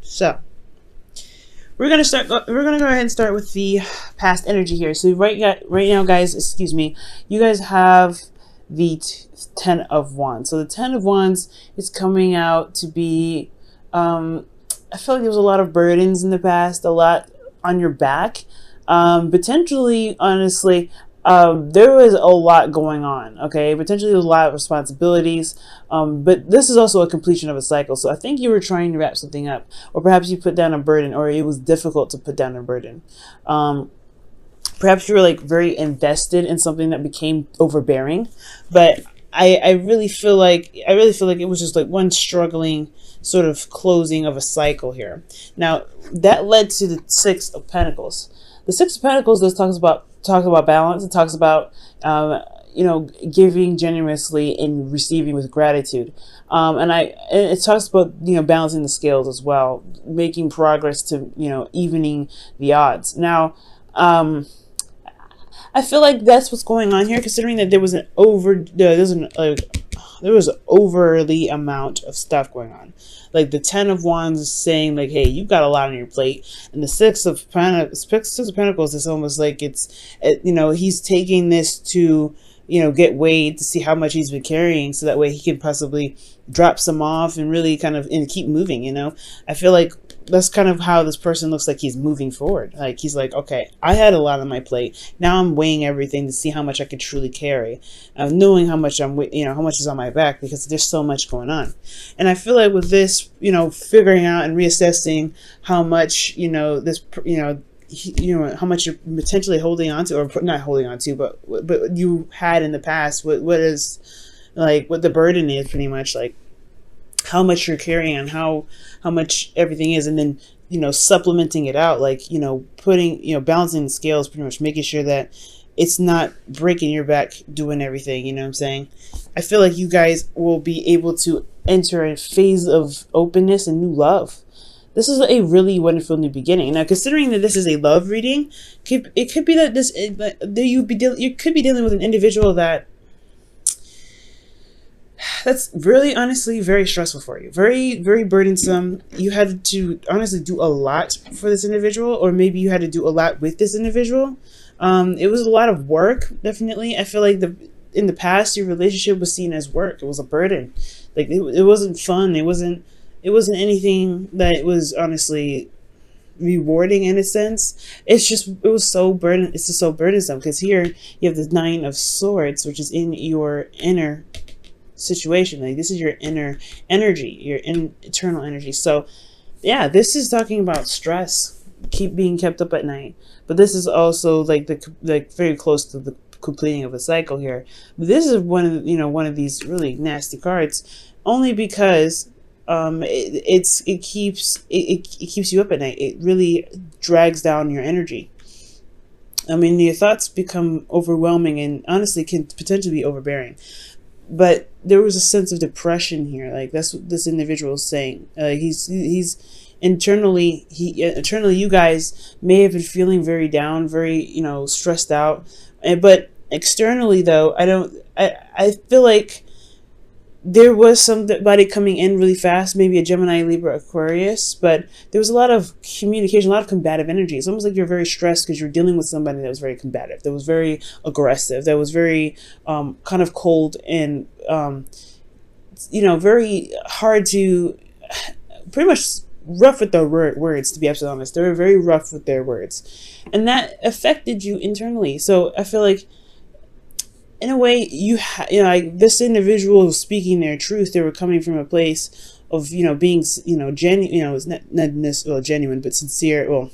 So we're gonna go ahead and start with the past energy here. So right now, guys, excuse me, you guys have the Ten of Wands. So the Ten of Wands is coming out to be, I feel like there was a lot of burdens in the past, a lot on your back. Potentially, honestly, there was a lot going on. Okay, potentially a lot of responsibilities. But this is also a completion of a cycle. So I think you were trying to wrap something up, or perhaps you put down a burden, or it was difficult to put down a burden. Perhaps you were like very invested in something that became overbearing. But I really feel like it was just like one struggling sort of closing of a cycle here. Now that led to the Six of Pentacles. The Six of Pentacles talks about balance. It talks about giving generously and receiving with gratitude. And it talks about balancing the scales as well, making progress to evening the odds. Now, I feel like that's what's going on here, considering that there was overly amount of stuff going on. Like the Ten of Wands is saying like, hey, you've got a lot on your plate, and the Six of Pentacles is almost like he's taking this to get weighed to see how much he's been carrying, so that way he can possibly drop some off and really kind of keep moving. I feel like that's kind of how this person looks like he's moving forward. Like he's like, okay, I had a lot on my plate. Now I'm weighing everything to see how much I could truly carry, knowing how much how much is on my back, because there's so much going on. And I feel like with this, figuring out and reassessing how much, how much you're potentially holding on to, or not holding on to, but you had in the past, what the burden is, pretty much like how much you're carrying on, how much everything is, and then supplementing it out, like putting balancing the scales, pretty much making sure that it's not breaking your back doing everything. What I'm saying? I feel like you guys will be able to enter a phase of openness and new love. This is a really wonderful new beginning. Now, considering that this is a love reading, it could be that you could be dealing with an individual that's really, honestly, very stressful for you. Very, very burdensome. You had to honestly do a lot for this individual, or maybe you had to do a lot with this individual. It was a lot of work, definitely. I feel like in the past, your relationship was seen as work. It was a burden. Like it wasn't fun. It wasn't anything that was honestly rewarding in a sense. It's just just so burdensome, because here you have the Nine of Swords, which is in your inner situation. Like this is your inner energy, your internal energy. So yeah, this is talking about stress, being kept up at night. But this is also like very close to the completing of a cycle here. This is one of these really nasty cards, only because it keeps you up at night. It really drags down your energy. I mean, your thoughts become overwhelming and honestly can potentially be overbearing. But there was a sense of depression here. Like that's what this individual is saying. He's internally, you guys may have been feeling very down, very stressed out. But externally, though, I feel like there was somebody coming in really fast, maybe a Gemini, Libra, Aquarius, but there was a lot of communication, a lot of combative energy. It's almost like you're very stressed because you're dealing with somebody that was very combative, that was very aggressive, that was very kind of cold and, very hard to, pretty much rough with their words, to be absolutely honest. They were very rough with their words. And that affected you internally. So I feel like, in a way, like this individual was speaking their truth. They were coming from a place of, being, genuine, it's not necessarily genuine, but sincere. Well,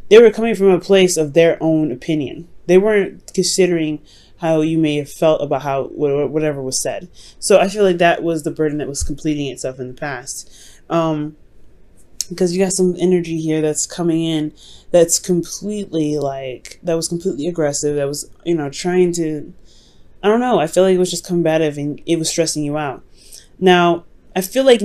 they were coming from a place of their own opinion. They weren't considering how you may have felt about whatever was said. So I feel like that was the burden that was completing itself in the past. Because you got some energy here that's coming in that's completely that was completely aggressive. That was, trying to, I don't know. I feel like it was just combative and it was stressing you out. Now, I feel like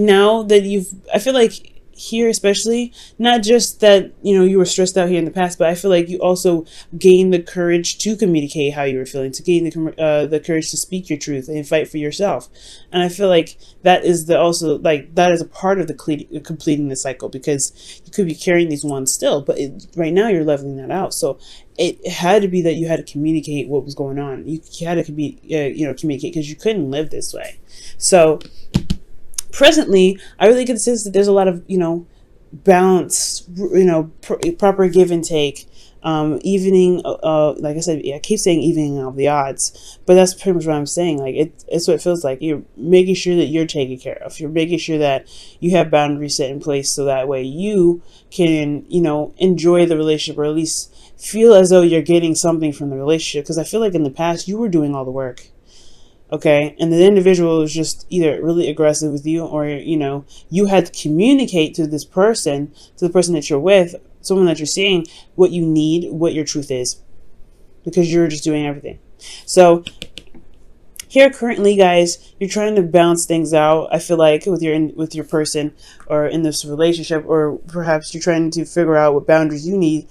here, especially, not just that, you were stressed out here in the past, but I feel like you also gained the courage to communicate how you were feeling, to gain the courage to speak your truth and fight for yourself. And I feel like that is that is a part of the completing the cycle, because you could be carrying these wands still, but right now you're leveling that out. So it had to be that you had to communicate what was going on. You had to communicate, because you couldn't live this way. So presently, I really get the sense that there's a lot of, balanced, proper give and take, evening, like I said, I keep saying evening of the odds, but that's pretty much what I'm saying. Like, it's what it feels like. You're making sure that you're taken care of. You're making sure that you have boundaries set in place, so that way you can, enjoy the relationship, or at least feel as though you're getting something from the relationship. Because I feel like in the past, you were doing all the work. Okay, and the individual is just either really aggressive with you, or, you had to communicate to this person, to the person that you're with, someone that you're seeing, what you need, what your truth is, because you're just doing everything. So here currently, guys, you're trying to balance things out. I feel like with your person, or in this relationship, or perhaps you're trying to figure out what boundaries you need,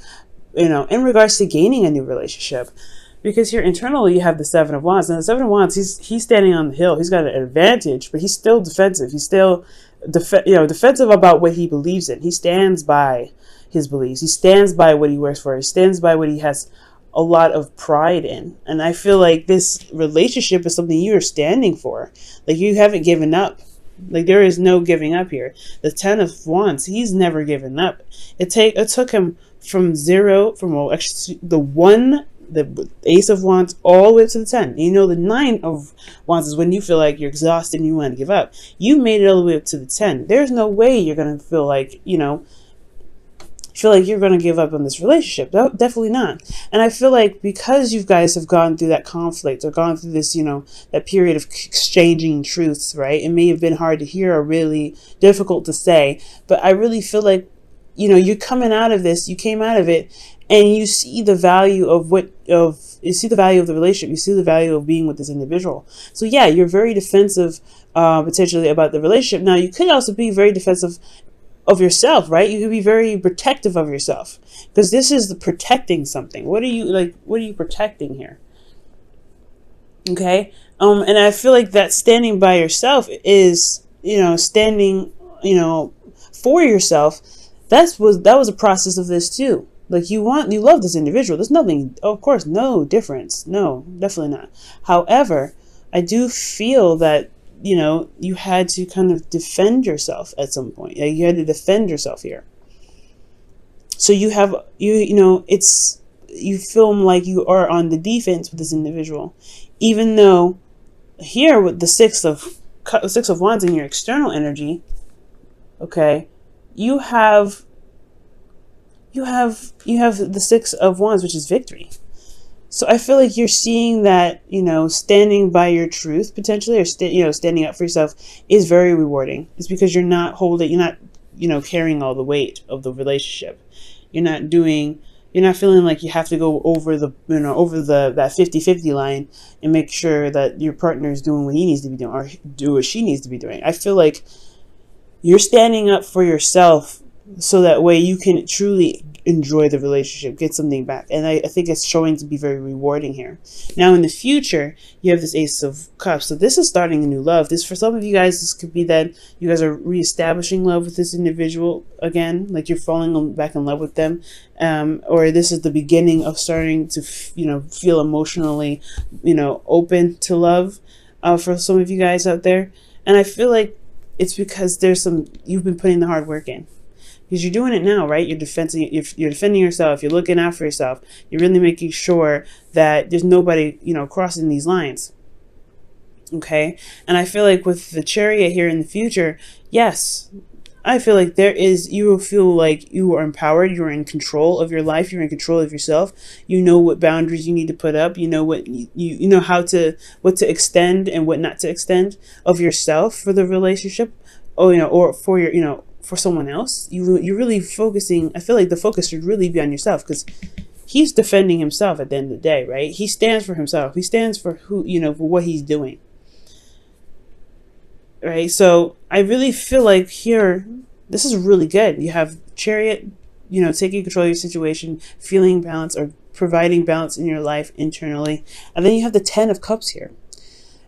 in regards to gaining a new relationship. Because here internally you have the Seven of Wands. And the Seven of Wands, he's standing on the hill. He's got an advantage, but he's still defensive. He's still defensive about what he believes in. He stands by his beliefs. He stands by what he works for. He stands by what he has a lot of pride in. And I feel like this relationship is something you're standing for. Like, you haven't given up. Like, there is no giving up here. The Ten of Wands, he's never given up. It took him from the Ace of Wands all the way to the 10. The 9 of Wands is when you feel like you're exhausted and you want to give up. You made it all the way up to the 10. There's no way you're going to feel like, you're going to give up on this relationship. No, definitely not. And I feel like because you guys have gone through that conflict, or gone through this, that period of exchanging truths, right? It may have been hard to hear, or really difficult to say, but I really feel like, you're coming out of this, you came out of it, and you see the value of you see the value of the relationship. You see the value of being with this individual. So yeah, you're very defensive, potentially, about the relationship. Now, you could also be very defensive of yourself, right? You could be very protective of yourself, because this is the protecting something. What are you protecting here? Okay. And I feel like that standing by yourself is, standing, for yourself. That was a process of this too. Like, you love this individual. There's nothing, of course, no difference. No, definitely not. However, I do feel that, you had to kind of defend yourself at some point. Like, you had to defend yourself here. So you feel like you are on the defense with this individual, even though here with the Six of Wands in your external energy, okay, you have the Six of Wands, which is victory. So I feel like you're seeing that, standing by your truth potentially, or standing up for yourself, is very rewarding. It's because you're not carrying all the weight of the relationship. You're not feeling like you have to go over that 50-50 line and make sure that your partner is doing what he needs to be doing, or do what she needs to be doing. I feel like you're standing up for yourself, so that way you can truly enjoy the relationship, get something back. And I think it's showing to be very rewarding here. Now, in the future, you have this Ace of Cups. So this is starting a new love. This, for some of you guys, this could be that you guys are reestablishing love with this individual again, like you're falling back in love with them. Or this is the beginning of starting to, feel emotionally, open to love, for some of you guys out there. And I feel like it's because you've been putting the hard work in. Because you're doing it now, right? You're defending yourself. You're looking out for yourself. You're really making sure that there's nobody, crossing these lines. Okay? And I feel like with the Chariot here in the future, yes, I feel like you will feel like you are empowered. You're in control of your life. You're in control of yourself. You know what boundaries you need to put up. You know what you know what to extend and what not to extend of yourself for the relationship. Or for your, for someone else. You're really focusing. I feel like the focus should really be on yourself, because he's defending himself at the end of the day, right? He stands for himself. He stands for for what he's doing. Right? So I really feel like here, This is really good. You have Chariot, you know, taking control of your situation, feeling balance, or providing balance in your life internally. And then you have the 10 of Cups here.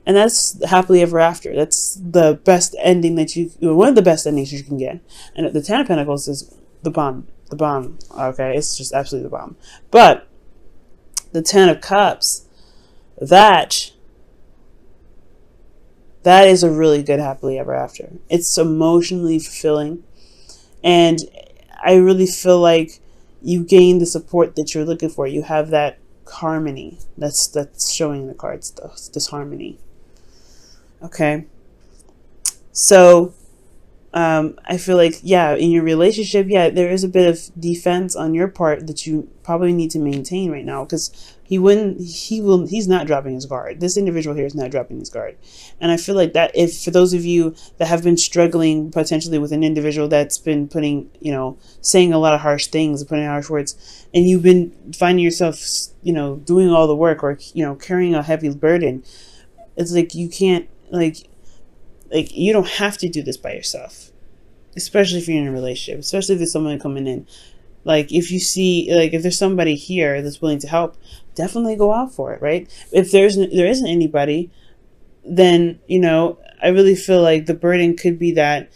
And that's happily ever after. That's the best ending that one of the best endings you can get. And the 10 of Pentacles is the bomb. The bomb. Okay, it's just absolutely the bomb. But the 10 of Cups, that is a really good happily ever after. It's emotionally fulfilling. And I really feel like you gain the support that you're looking for. You have that harmony. That's showing the cards, this harmony. Okay. So I feel like, yeah, in your relationship, yeah, there is a bit of defense on your part that you probably need to maintain right now, because he's not dropping his guard. This individual here is not dropping his guard. And I feel like that, if for those of you that have been struggling potentially with an individual that's been putting, you know, saying a lot of harsh things, putting harsh words, and you've been finding yourself, you know, doing all the work, or, you know, carrying a heavy burden, it's like you can't, like you don't have to do this by yourself, especially if you're in a relationship, especially if there's someone coming in. Like, if you see, like, if there's somebody here that's willing to help, definitely go out for it, right? If there isn't anybody, then, you know, I really feel like the burden could be that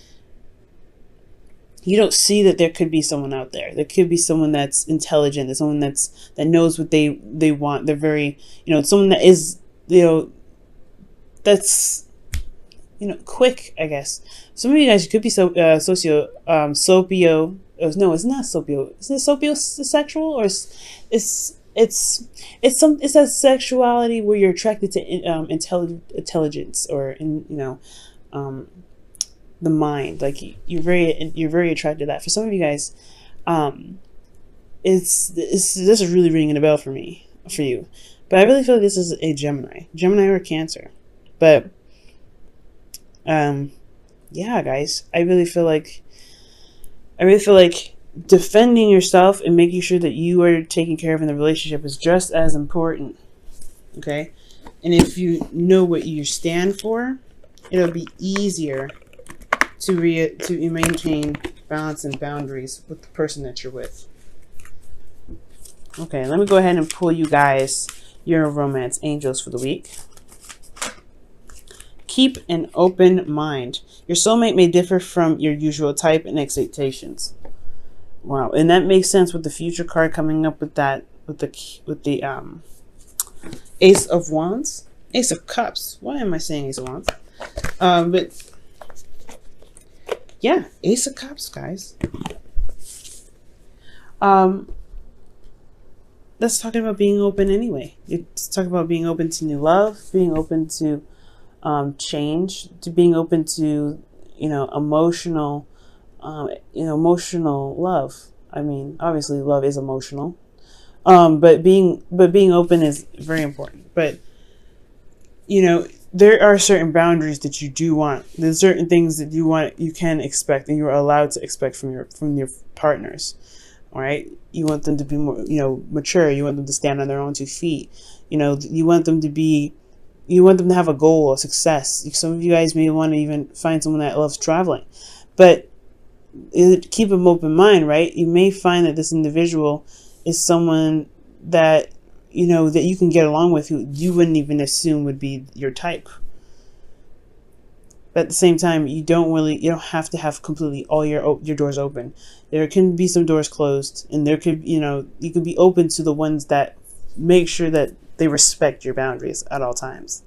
you don't see that there could be someone out there. There could be someone that's intelligent, there's someone that knows what they want. They're very, you know, someone that is, you know, that's, you know, quick, I guess. Some of you guys could be Sopio. No, it's not Sopio. Is it Sopiosexual, or it's that sexuality where you're attracted to intelligence, or the mind. Like, you're very attracted to that. For some of you guys, this is really ringing a bell for you. But I really feel like this is a Gemini or Cancer. But yeah, guys, I really feel like defending yourself and making sure that you are taken care of in the relationship is just as important. Okay? And if you know what you stand for, it'll be easier to maintain balance and boundaries with the person that you're with. Okay, let me go ahead and pull you guys your romance angels for the week. Keep an open mind. Your soulmate may differ from your usual type and expectations. Wow, and that makes sense with the future card coming up with that, with the Ace of Wands, Ace of Cups. Why am I saying Ace of Wands? But yeah, Ace of Cups, guys. That's talking about being open anyway. It's talking about being open to new love, being open to change, to being open to, you know, emotional love. I mean, obviously love is emotional, but being open is very important. But, you know, there are certain boundaries that you do want. There's certain things that you can expect, and you're allowed to expect from your partners. All right, you want them to be more, you know, mature. You want them to stand on their own 2 feet. You know, you want them to have a goal, a success. Some of you guys may want to even find someone that loves traveling, but keep an open mind, right? You may find that this individual is someone that, you know, that you can get along with, who you wouldn't even assume would be your type. But at the same time, you don't have to have completely all your doors open. There can be some doors closed, and there could, you know, you could be open to the ones that make sure that they respect your boundaries at all times.